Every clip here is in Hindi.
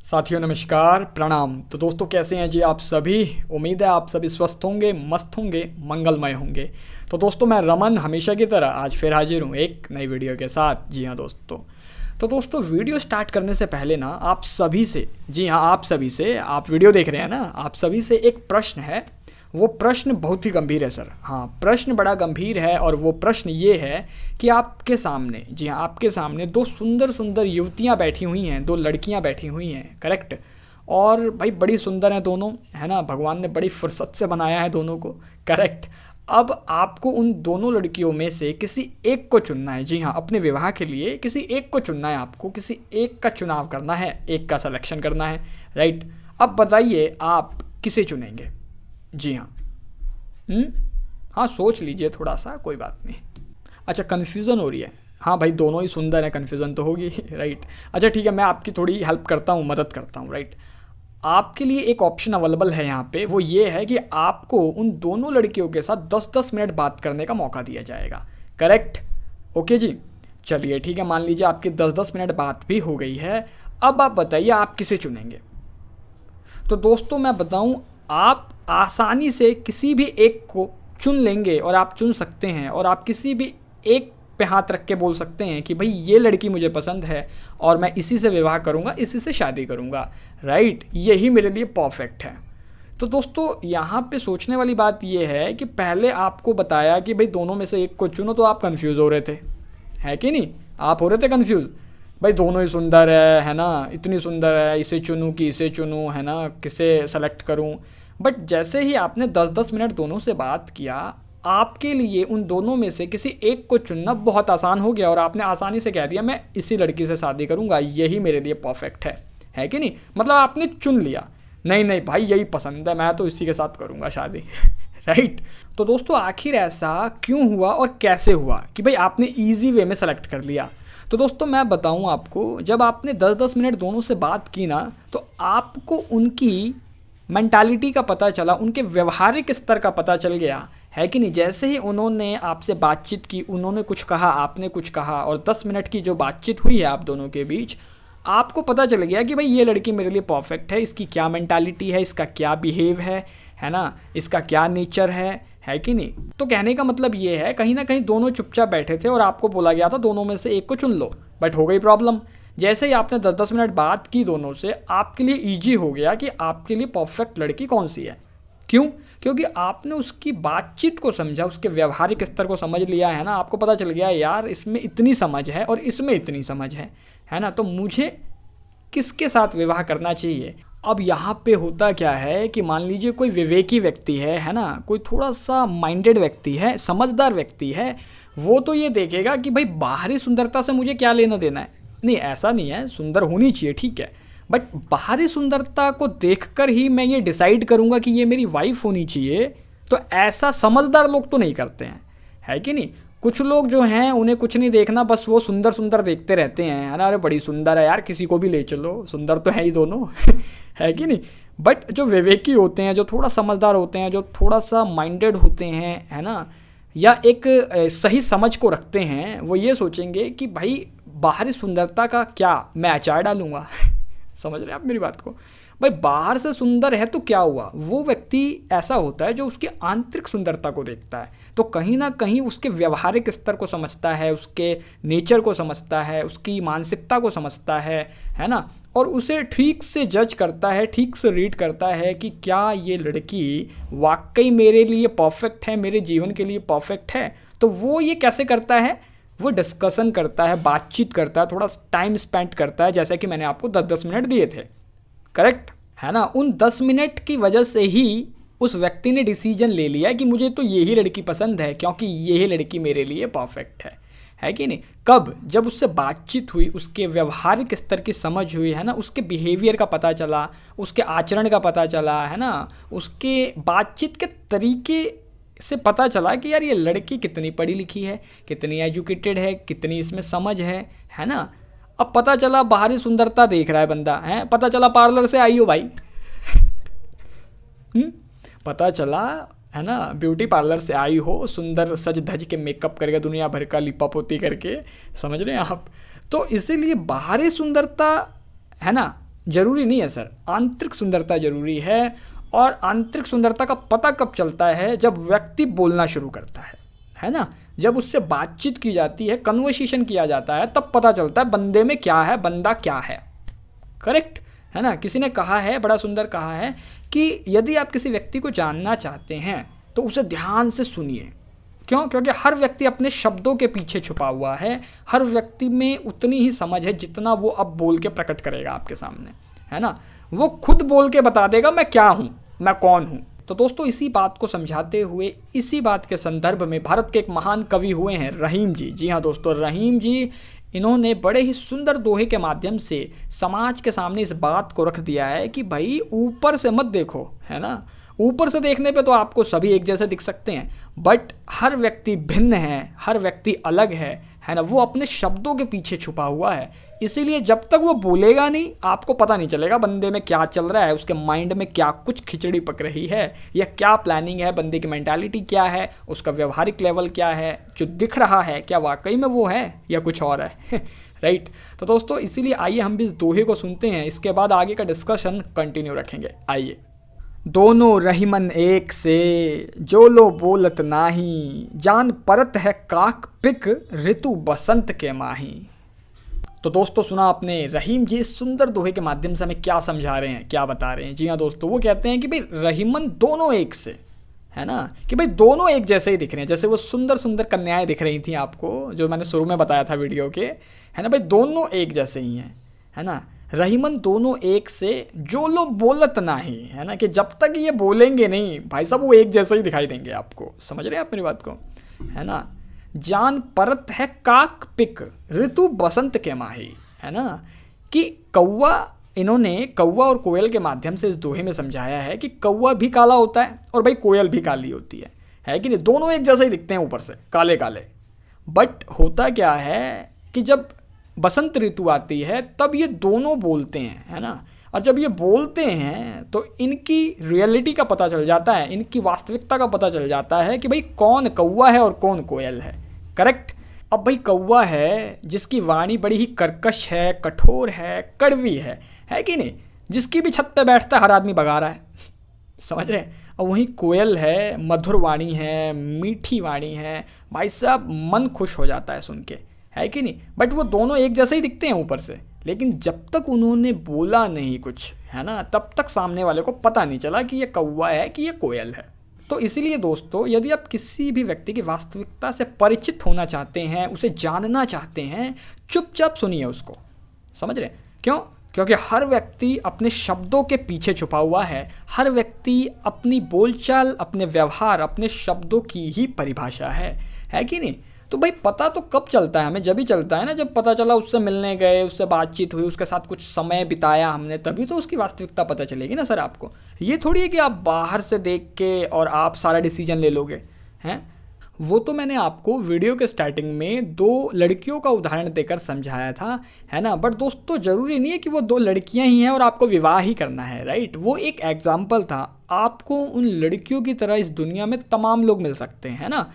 साथियों नमस्कार प्रणाम। तो दोस्तों कैसे हैं जी आप सभी। उम्मीद है आप सभी स्वस्थ होंगे, मस्त होंगे, मंगलमय होंगे। तो दोस्तों मैं रमन हमेशा की तरह आज फिर हाजिर हूँ एक नई वीडियो के साथ। जी हाँ दोस्तों, तो दोस्तों वीडियो स्टार्ट करने से पहले ना आप सभी से, जी हाँ आप सभी से, आप वीडियो देख रहे हैं ना, आप सभी से एक प्रश्न है। वो प्रश्न बहुत ही गंभीर है सर। हाँ, प्रश्न बड़ा गंभीर है और वो प्रश्न ये है कि आपके सामने, जी हाँ आपके सामने दो सुंदर सुंदर युवतियाँ बैठी हुई हैं, दो लड़कियाँ बैठी हुई हैं, करेक्ट। और भाई बड़ी सुंदर हैं दोनों, है ना, भगवान ने बड़ी फुर्सत से बनाया है दोनों को, करेक्ट। अब आपको उन दोनों लड़कियों में से किसी एक को चुनना है। जी हाँ, अपने विवाह के लिए किसी एक को चुनना है, आपको किसी एक का चुनाव करना है, एक का सिलेक्शन करना है, राइट। अब बताइए आप किसे चुनेंगे। जी हाँ, हाँ सोच लीजिए थोड़ा सा, कोई बात नहीं। अच्छा कन्फ्यूज़न हो रही है। हाँ भाई दोनों ही सुंदर हैं, कन्फ्यूज़न तो होगी राइट। अच्छा ठीक है, मैं आपकी थोड़ी हेल्प करता हूँ, मदद करता हूँ, राइट। आपके लिए एक ऑप्शन अवेलेबल है यहाँ पे, वो ये है कि आपको उन दोनों लड़कियों के साथ 10-10 मिनट बात करने का मौका दिया जाएगा, करेक्ट। ओके जी, चलिए ठीक है, मान लीजिए आपकी 10-10 मिनट बात भी हो गई है। अब आप बताइए आप किसे चुनेंगे। तो दोस्तों मैं बताऊं, आप आसानी से किसी भी एक को चुन लेंगे और आप चुन सकते हैं, और आप किसी भी एक पे हाथ रख के बोल सकते हैं कि भाई ये लड़की मुझे पसंद है और मैं इसी से विवाह करूंगा, इसी से शादी करूंगा, राइट, यही मेरे लिए परफेक्ट है। तो दोस्तों यहाँ पे सोचने वाली बात ये है कि पहले आपको बताया कि भाई दोनों में से एक को चुनो, तो आप कंफ्यूज हो रहे थे, है कि नहीं, आप हो रहे थे कंफ्यूज। भाई दोनों ही सुंदर है ना, इतनी सुंदर है, इसे चुनूं कि इसे चुनूं, है ना, किसे सेलेक्ट करूं। बट जैसे ही आपने 10-10 मिनट दोनों से बात किया, आपके लिए उन दोनों में से किसी एक को चुनना बहुत आसान हो गया और आपने आसानी से कह दिया मैं इसी लड़की से शादी करूंगा, यही मेरे लिए परफेक्ट है कि नहीं। मतलब आपने चुन लिया, नहीं नहीं भाई यही पसंद है, मैं तो इसी के साथ करूंगा शादी राइट। तो दोस्तों आखिर ऐसा क्यों हुआ और कैसे हुआ कि भाई आपने ईजी वे में सेलेक्ट कर लिया। तो दोस्तों मैं बताऊं आपको, जब आपने 10-10 मिनट दोनों से बात की ना, तो आपको उनकी मेंटालिटी का पता चला, उनके व्यवहारिक स्तर का पता चल गया, है कि नहीं। जैसे ही उन्होंने आपसे बातचीत की, उन्होंने कुछ कहा, आपने कुछ कहा, और 10 मिनट की जो बातचीत हुई है आप दोनों के बीच, आपको पता चल गया कि भाई ये लड़की मेरे लिए परफेक्ट है, इसकी क्या मेंटालिटी है, इसका क्या बिहेव है ना, इसका क्या नेचर है कि नहीं। तो कहने का मतलब ये है, कहीं ना कहीं दोनों चुपचाप बैठे थे और आपको बोला गया था दोनों में से एक को चुन लो, बट हो गई प्रॉब्लम। जैसे ही आपने 10-10 मिनट बात की दोनों से, आपके लिए ईजी हो गया कि आपके लिए परफेक्ट लड़की कौन सी है। क्यों? क्योंकि आपने उसकी बातचीत को समझा, उसके व्यवहारिक स्तर को समझ लिया, है ना। आपको पता चल गया यार इसमें इतनी समझ है और इसमें इतनी समझ है ना, तो मुझे किसके साथ विवाह करना चाहिए। अब यहाँ पे होता क्या है कि मान लीजिए कोई विवेकी व्यक्ति है ना, कोई थोड़ा सा माइंडेड व्यक्ति है, समझदार व्यक्ति है, वो तो ये देखेगा कि भाई बाहरी सुंदरता से मुझे क्या लेना देना है। नहीं ऐसा नहीं है, सुंदर होनी चाहिए ठीक है, बट बाहरी सुंदरता को देखकर ही मैं ये डिसाइड करूँगा कि ये मेरी वाइफ होनी चाहिए, तो ऐसा समझदार लोग तो नहीं करते हैं, है कि नहीं। कुछ लोग जो हैं उन्हें कुछ नहीं देखना, बस वो सुंदर सुंदर देखते रहते हैं, है ना, अरे बड़ी सुंदर है यार, किसी को भी ले चलो, सुंदर तो है ही दोनों है कि नहीं। बट जो विवेकी होते हैं, जो थोड़ा समझदार होते हैं, जो थोड़ा सा माइंडेड होते हैं, है ना, या एक सही समझ को रखते हैं, वो ये सोचेंगे कि भाई बाहरी सुंदरता का क्या मैं अचार डालूंगा समझ रहे हैं आप मेरी बात को। भाई बाहर से सुंदर है तो क्या हुआ, वो व्यक्ति ऐसा होता है जो उसकी आंतरिक सुंदरता को देखता है, तो कहीं ना कहीं उसके व्यवहारिक स्तर को समझता है, उसके नेचर को समझता है, उसकी मानसिकता को समझता है ना, और उसे ठीक से जज करता है, ठीक से रीड करता है कि क्या ये लड़की वाकई मेरे लिए परफेक्ट है, मेरे जीवन के लिए परफेक्ट है। तो वो ये कैसे करता है, वो डिस्कशन करता है, बातचीत करता है, थोड़ा टाइम स्पेंड करता है, जैसे कि मैंने आपको 10-10 मिनट दिए थे, करेक्ट है ना। उन 10 मिनट की वजह से ही उस व्यक्ति ने डिसीजन ले लिया कि मुझे तो यही लड़की पसंद है, क्योंकि यही लड़की मेरे लिए परफेक्ट है कि नहीं। कब? जब उससे बातचीत हुई, उसके व्यवहारिक स्तर की समझ हुई, है ना, उसके बिहेवियर का पता चला, उसके आचरण का पता चला, है ना, उसके बातचीत के तरीके से पता चला कि यार ये लड़की कितनी पढ़ी लिखी है, कितनी एजुकेटेड है, कितनी इसमें समझ है ना। अब पता चला बाहरी सुंदरता देख रहा है बंदा, है, पता चला पार्लर से आई हो भाई पता चला, है ना, ब्यूटी पार्लर से आई हो, सुंदर सज धज के मेकअप करके, दुनिया भर का लिपा पोती करके, समझ रहे हैं आप। तो इसीलिए बाहरी सुंदरता, है ना, जरूरी नहीं है सर, आंतरिक सुंदरता जरूरी है। और आंतरिक सुंदरता का पता कब चलता है? जब व्यक्ति बोलना शुरू करता है ना, जब उससे बातचीत की जाती है, कन्वर्सेशन किया जाता है, तब पता चलता है बंदे में क्या है, बंदा क्या है। करेक्ट है ना। किसी ने कहा है, बड़ा सुंदर कहा है कि यदि आप किसी व्यक्ति को जानना चाहते हैं तो उसे ध्यान से सुनिए। क्यों? क्योंकि हर व्यक्ति अपने शब्दों के पीछे छुपा हुआ है। हर व्यक्ति में उतनी ही समझ है जितना वो अब बोल के प्रकट करेगा आपके सामने, है ना। वो खुद बोल के बता देगा मैं क्या हूँ, मैं कौन हूँ। तो दोस्तों इसी बात को समझाते हुए, इसी बात के संदर्भ में भारत के एक महान कवि हुए हैं रहीम जी। जी हाँ दोस्तों, रहीम जी, इन्होंने बड़े ही सुंदर दोहे के माध्यम से समाज के सामने इस बात को रख दिया है कि भाई ऊपर से मत देखो, है ना। ऊपर से देखने पे तो आपको सभी एक जैसे दिख सकते हैं, बट हर व्यक्ति भिन्न है, हर व्यक्ति अलग है ना। वो अपने शब्दों के पीछे छुपा हुआ है। इसीलिए जब तक वो बोलेगा नहीं, आपको पता नहीं चलेगा बंदे में क्या चल रहा है, उसके माइंड में क्या कुछ खिचड़ी पक रही है, या क्या प्लानिंग है, बंदे की मेंटालिटी क्या है, उसका व्यवहारिक लेवल क्या है, जो दिख रहा है क्या वाकई में वो है या कुछ और है। राइट। तो दोस्तों इसीलिए आइए हम भी इस दोहे को सुनते हैं, इसके बाद आगे का डिस्कशन कंटिन्यू रखेंगे। आइए। दोनों रहीमन एक से, जो लो बोलत नाही, जान परत है काक पिक, ऋतु बसंत के माही। तो दोस्तों सुना आपने, रहीम जी इस सुंदर दोहे के माध्यम से हमें क्या समझा रहे हैं, क्या बता रहे हैं। जी हाँ दोस्तों, वो कहते हैं कि भाई रहीमन दोनों एक से, है ना, कि भाई दोनों एक जैसे ही दिख रहे हैं। जैसे वो सुंदर सुंदर कन्याएं दिख रही थी आपको, जो मैंने शुरू में बताया था वीडियो के, है ना। भाई दोनों एक जैसे ही हैं, है ना। रहीमन दोनों एक से, जो लो बोलत नाही, है ना, कि जब तक ये बोलेंगे नहीं भाई साहब वो एक जैसे ही दिखाई देंगे आपको। समझ रहे हैं आप मेरी बात को, है ना। जान परत है काक पिक, ऋतु बसंत के माही, है ना, कि कौवा, इन्होंने कौवा और कोयल के माध्यम से इस दोहे में समझाया है कि कौवा भी काला होता है और भाई कोयल भी काली होती है कि नहीं। दोनों एक जैसे ही दिखते हैं ऊपर से, काले काले। बट होता क्या है कि जब बसंत ऋतु आती है तब ये दोनों बोलते हैं, है ना। और जब ये बोलते हैं तो इनकी रियलिटी का पता चल जाता है, इनकी वास्तविकता का पता चल जाता है कि भाई कौन कौवा है और कौन कोयल है। करेक्ट। अब भाई कौवा है जिसकी वाणी बड़ी ही कर्कश है, कठोर है, कड़वी है कि नहीं, जिसकी भी छत पे बैठता है हर आदमी भगा रहा है। समझ रहे हैं। और वहीं कोयल है, मधुर वाणी है, मीठी वाणी है, भाई साहब मन खुश हो जाता है सुन के, है कि नहीं। बट वो दोनों एक जैसे ही दिखते हैं ऊपर से, लेकिन जब तक उन्होंने बोला नहीं कुछ, है ना, तब तक सामने वाले को पता नहीं चला कि ये कौवा है कि ये कोयल है। तो इसीलिए दोस्तों यदि आप किसी भी व्यक्ति की वास्तविकता से परिचित होना चाहते हैं, उसे जानना चाहते हैं, चुपचाप सुनिए उसको। समझ रहे? क्यों? क्योंकि हर व्यक्ति अपने शब्दों के पीछे छुपा हुआ है। हर व्यक्ति अपनी बोलचाल, अपने व्यवहार, अपने शब्दों की ही परिभाषा है कि नहीं। तो भाई पता तो कब चलता है हमें? जब ही चलता है ना, जब पता चला, उससे मिलने गए, उससे बातचीत हुई, उसके साथ कुछ समय बिताया हमने, तभी तो उसकी वास्तविकता पता चलेगी ना सर आपको। ये थोड़ी है कि आप बाहर से देख के और आप सारा डिसीजन ले लोगे, हैं। वो तो मैंने आपको वीडियो के स्टार्टिंग में 2 लड़कियों का उदाहरण देकर समझाया था, है ना। बट दोस्तों ज़रूरी नहीं है कि वो 2 लड़कियां ही हैं और आपको विवाह ही करना है, राइट। वो एक एग्जाम्पल था। आपको उन लड़कियों की तरह इस दुनिया में तमाम लोग मिल सकते हैं, है ना।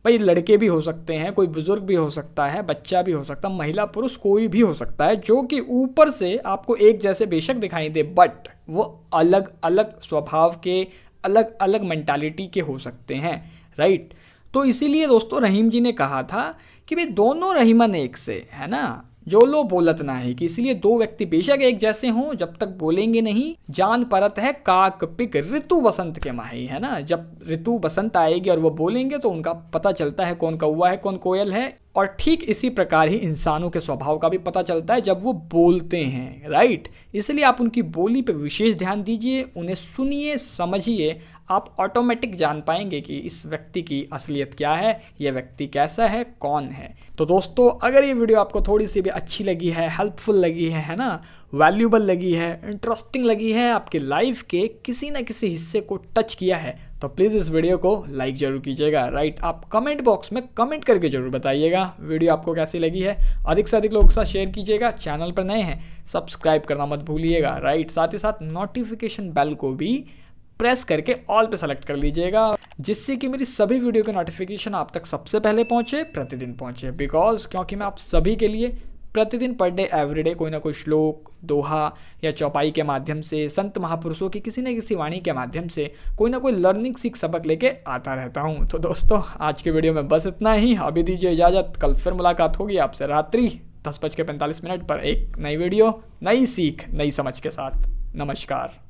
भाई लड़के भी हो सकते हैं, कोई बुजुर्ग भी हो सकता है, बच्चा भी हो सकता है, महिला पुरुष कोई भी हो सकता है, जो कि ऊपर से आपको एक जैसे बेशक दिखाई दे, बट वो अलग अलग स्वभाव के, अलग अलग मेंटालिटी के हो सकते हैं, राइट। तो इसीलिए दोस्तों रहीम जी ने कहा था कि भाई दोनों रहीमन एक से, है ना, जो लो बोलत ना है, कि इसलिए 2 व्यक्ति बेशक एक जैसे हों, जब तक बोलेंगे नहीं, जान परत है काक पिक, ऋतु बसंत के माही, है ना। जब ऋतु बसंत आएगी और वो बोलेंगे तो उनका पता चलता है कौन कौवा है, कौन कोयल है। और ठीक इसी प्रकार ही इंसानों के स्वभाव का भी पता चलता है जब वो बोलते हैं, राइट। इसलिए आप उनकी बोली पे विशेष ध्यान दीजिए, उन्हें सुनिए, समझिए, आप ऑटोमेटिक जान पाएंगे कि इस व्यक्ति की असलियत क्या है, ये व्यक्ति कैसा है, कौन है। तो दोस्तों अगर ये वीडियो आपको थोड़ी सी भी अच्छी लगी है, हेल्पफुल लगी है ना, वैल्यूबल लगी है, इंटरेस्टिंग लगी है, आपके लाइफ के किसी न किसी हिस्से को टच किया है, तो प्लीज़ इस वीडियो को लाइक ज़रूर कीजिएगा, राइट। आप कमेंट बॉक्स में कमेंट करके ज़रूर बताइएगा वीडियो आपको कैसी लगी है। अधिक से अधिक लोगों के साथ शेयर कीजिएगा। चैनल पर नए हैं सब्सक्राइब करना मत भूलिएगा, राइट। साथ ही साथ नोटिफिकेशन बेल को भी प्रेस करके ऑल पे सेलेक्ट कर लीजिएगा, जिससे कि मेरी सभी वीडियो के नोटिफिकेशन आप तक सबसे पहले पहुंचे, प्रतिदिन पहुंचे। क्योंकि मैं आप सभी के लिए प्रतिदिन पर डे एवरीडे कोई ना कोई श्लोक, दोहा या चौपाई के माध्यम से, संत महापुरुषों की किसी न किसी वाणी के माध्यम से कोई ना कोई लर्निंग सीख सबक लेके आता रहता हूँ। तो दोस्तों आज के वीडियो में बस इतना ही। अभी दीजिए इजाज़त, कल फिर मुलाकात होगी आपसे रात्रि 10:45 पर एक नई वीडियो, नई सीख, नई समझ के साथ। नमस्कार।